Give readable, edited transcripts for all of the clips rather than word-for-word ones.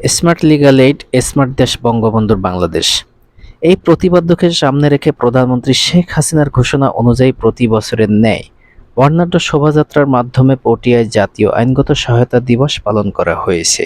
Smart legal aid, smart দেশ বঙ্গবন্ধুর বাংলাদেশ। এই প্রতিপাদ্যকে সামনে রেখে প্রধানমন্ত্রী শেখ হাসিনার ঘোষণা অনুযায়ী প্রতি বছরের ন্যায় বর্ণাঢ্য শোভাযাত্রার মাধ্যমে পটিয়ায় জাতীয় আইনগত সহায়তা দিবস পালন করা হয়েছে।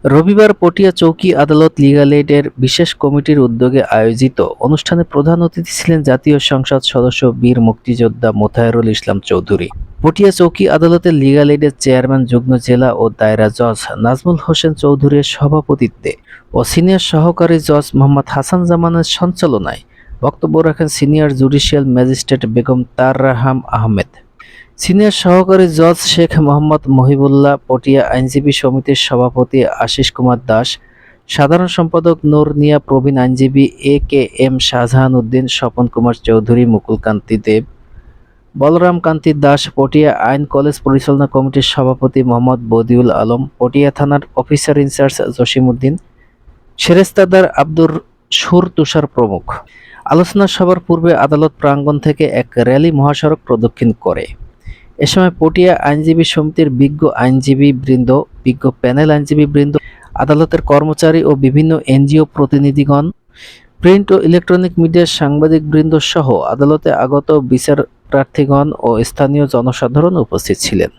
রবিবার পটিয়া চৌকি আদালত লিগ্যাল এইডের বিশেষ কমিটির উদ্যোগে আয়োজিত অনুষ্ঠানে প্রধান অতিথি ছিলেন জাতীয় সংসদ সদস্য বীর মুক্তিযোদ্ধা মোতাহারুল ইসলাম চৌধুরী। পটিয়া চৌকি আদালতের লিগ্যাল এইডের চেয়ারম্যান যুগ্ম জেলা ও দায়রা জজ নাজমুল হোসেন চৌধুরীর সভাপতিত্বে ও সিনিয়র সহকারী জজ মোহাম্মদ হাসান জামানের সঞ্চালনায় বক্তব্য রাখেন সিনিয়র জুডিশিয়াল ম্যাজিস্ট্রেট বেগম তার রাহাম আহমেদ, সিনিয়র সহকারী জজ শেখ মোহাম্মদ মহিবুল্লাহ, পটিয়া আইনজীবী সমিতির সভাপতি আশিস কুমার দাস, সাধারণ সম্পাদক নূর নিয়া, প্রবীণ আইনজীবী এ.কে.এম. শাহজাহান উদ্দিন, স্বপন কুমার চৌধুরী, মুকুল কান্তি দেব, বলরাম কান্তি দাস, পটিয়া আইন কলেজ পরিচালনা কমিটির সভাপতি মোহাম্মদ বদিউল আলম, পটিয়া থানার অফিসার ইনচার্জ জসিমউদ্দিন, সেরেস্তাদার আব্দুর সুর তুষার প্রমুখ। আলোচনা সভার পূর্বে আদালত প্রাঙ্গণ থেকে এক র্যালি মহাসড়ক প্রদক্ষিণ করে। এ সময় পটিয়া আইনজীবী সমিতির বিজ্ঞ আইনজীবীবৃন্দ, বিজ্ঞ প্যানেল আইনজীবীবৃন্দ, আদালতের কর্মচারী ও বিভিন্ন এনজিও প্রতিনিধিগণ, প্রিন্ট ও ইলেকট্রনিক মিডিয়ার সাংবাদিকবৃন্দ সহ আদালতে আগত বিচার প্রার্থীগণ ও স্থানীয় জনসাধারণ উপস্থিত ছিলেন।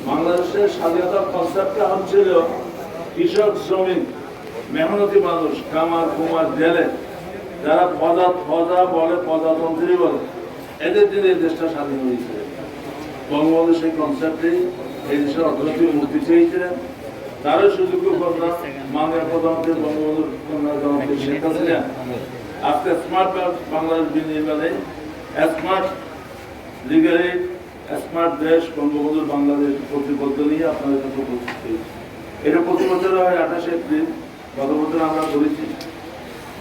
বাংলাদেশের স্বাধীনতার কনসেপ্টটা হচ্ছিল কৃষক, শ্রমিক, মেহনতি মানুষ, কামার কুমার জেলে, যারা ফজা বলে, প্রজাতন্ত্রী বলে, এদের দিনে এই দেশটা স্বাধীন হয়েছে। বঙ্গবন্ধু সেই কনসেপ্টেই এই দেশের অর্থনৈতিক মুক্তি চেয়েছিলেন। তারই সুযোগ্য কন্যা মাননীয় প্রধানমন্ত্রী বঙ্গবন্ধুর কন্যা জননেত্রী শেখ হাসিনা আজকে স্মার্ট বাংলাদেশ বিনির্মাণে স্মার্ট লিগ্যাল এইড, স্মার্ট দেশ বঙ্গবন্ধুর বাংলাদেশ প্রতিবদ্ধ নিয়ে আপনাদের কাছে উপস্থিত হয়েছে। এটা প্রতি বছর হয় 28 এপ্রিল, গত বছর আমরা করেছি।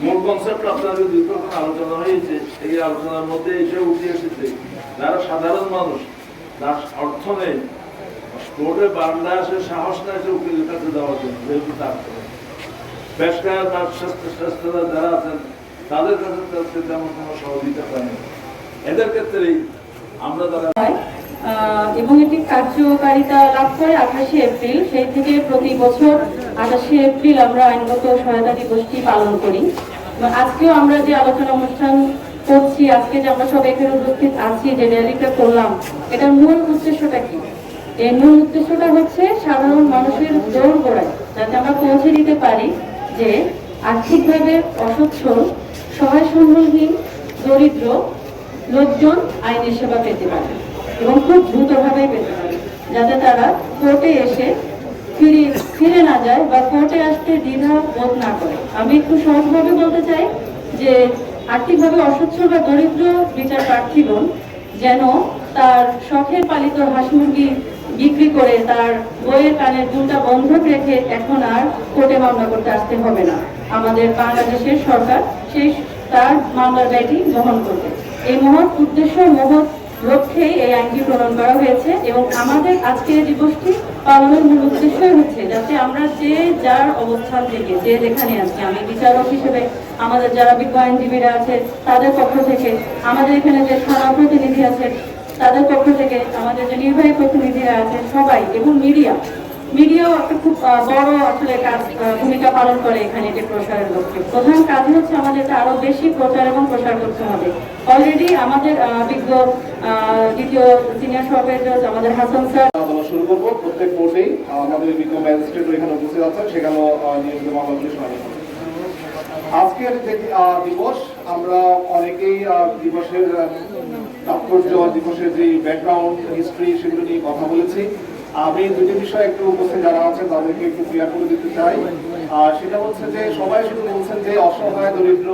মূল কনসেপ্ট আপনাদের দীর্ঘক্ষণ আলোচনা হয়েছে। এই আলোচনার মধ্যে এসে উঠে এসেছে যারা সাধারণ মানুষ, যার অর্থ নেই, কোর্টে বারান্দা আসে, সাহস না এসে উকিলের কাছে দেওয়ার জন্য, যেহেতু তার ব্যবসায় বা স্বাস্থ্যদার যারা আছেন তাদের কাছে তেমন কোনো সহযোগিতা পায়নি। এদের ক্ষেত্রেই আমরা তারা এবং এটি কার্যকারিতা লাভ করে 28 এপ্রিল। সেই থেকে প্রতি বছর 28 এপ্রিল আমরা আইনগত সহায়তা দিবসটি পালন করি। আজকেও আমরা যে আলোচনা অনুষ্ঠান করছি, আজকে যে আমরা সবাই এখানে উপস্থিত আছি, যে র্যালিটা করলাম, এটার মূল উদ্দেশ্যটা কি? এর মূল উদ্দেশ্যটা হচ্ছে সাধারণ মানুষের দোরগোড়ায় যাতে আমরা পৌঁছে দিতে পারি যে আর্থিকভাবে অসচ্ছল, সহায় সম্বলহীন, দরিদ্র লোকজন আইনের সেবা পেতে পারে এবং খুব দ্রুতভাবে পেতে পারে, যাতে তারা কোর্টে এসে ফিরে না যায় বা কোর্টে আসতে দ্বিধা বোধ না করে। আমি একটু সহজভাবে বলতে চাই যে আর্থিকভাবে অসচ্ছল বা দরিদ্র বিচার প্রার্থীগণ যেন তার শখের পালিত হাঁস মুরগি বিক্রি করে তার বইয়ের কানের দুলটা বন্ধক রেখে এখন আর কোর্টে মামলা করতে আসতে হবে না। আমাদের বাংলাদেশের সরকার সেই তার মামলার ব্যয়টি বহন করবে। এই মহৎ উদ্দেশ্য, মহৎ লক্ষ্যে এই আইনটি প্রণয়ন করা হয়েছে এবং আমাদের আজকের দিবসটি পালনের মূল উদ্দেশ্যই হচ্ছে যাতে আমরা যে যার অবস্থান থেকে, যে যেখানে আছি, আমি বিচারক হিসেবে আমাদের যারা বিজ্ঞ আইনজীবীরা আছে তাদের পক্ষ থেকে, আমাদের এখানে যে থানা প্রতিনিধি আছে তাদের পক্ষ থেকে, আমাদের যে নির্বাহী প্রতিনিধিরা আছে সবাই, এবং মিডিয়াও একটা খুব বড় আসলে কাজ, ভূমিকা পালন করে এখানে এটি প্রসারের লক্ষ্যে। প্রধান কাজ হচ্ছে আমাদের এটা আরো বেশি প্রচার এবং প্রসার করতে হবে। অলরেডি আমাদের বিজ্ঞ দ্বিতীয় সিনিয়র সহকারী জজ আমাদের হাসান স্যার শুরু করবো। প্রত্যেক কোর্টেই আমাদের বিজ্ঞ ম্যাজিস্ট্রেট এখানে উপস্থিত আছেন, সেখানেও নিয়মিত মামলাগুলি শুনানি হবে। আজকের যে দিবস, আমরা অনেকেই দিবসের তাৎপর্য, দিবসের যে ব্যাকগ্রাউন্ড, হিস্ট্রি, সেগুলো নিয়ে কথা বলেছি। আমি দুটি বিষয় একটু উপস্থিত যারা আছেন তাদেরকে একটু ক্লিয়ার করে দিতে চাই। সেটা হচ্ছে যে সবাই শুধু বলছেন যে অসহায়, দরিদ্র,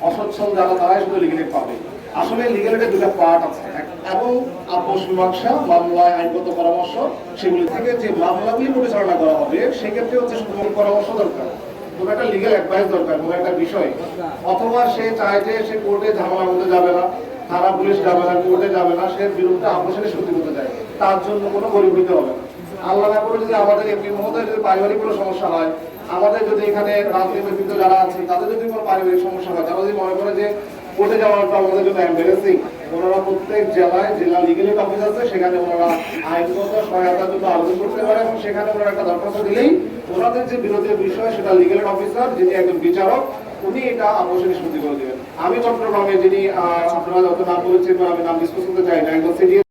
অসচ্ছল যারা, তারাই শুধু লিগ্যাল এইড পাবে। আসলে লিগ্যাল এইডের দুটা পার্ট আছে, এবং আপোষ মীমাংসা, মামলায় আইনগত পরামর্শ, সেগুলি থেকে যে মামলাগুলি পরিচালনা করা হবে সেক্ষেত্রে হচ্ছে শুধুমাত্র পরামর্শ দরকার, কোনো একটা লিগ্যাল অ্যাডভাইস দরকার কোনো একটা বিষয়। অথবা সে চায় যে সে কোর্টে ঝামেলার মধ্যে যাবে না, থানা পুলিশ যাবে না, কোর্টে যাবে না, সে বিরুদ্ধে আপোষে সত্যি করতে চায়, তার জন্য কোনো গরিব হইতে হবে না। আল্লাহ না করে যদি আমাদের এমপি মহোদয় যদি পারিবারিক কোনো সমস্যা হয়, আমাদের যদি এখানে রাজনীতিবিদ যারা আছে তাদের যদি কোনো পারিবারিক সমস্যা হয়, তারা যদি মনে করে যে কোর্টে যাওয়াটা আমাদের জন্য এম্বারেসিং। ওনারা প্রত্যেক জেলায় জেলা লিগ্যাল এড অফিস আছে, সেখানে ওনারা আইনগত সহায়তার জন্য আবেদন করতে পারে এবং সেখানে ওনারা একটা দরখাস্ত দিলেই ওনাদের যে বিরোধের বিষয় সেটা লিগ্যাল এড অফিসার যিনি একজন বিচারক উনি এটা অবশ্যই নিষ্পত্তি করে দেবেন। আমি চট্টগ্রামে যিনি আপনারা যত নাম বলেছেন আমি নাম ডিসকাস করতে চাই না, একজন সিনিয়র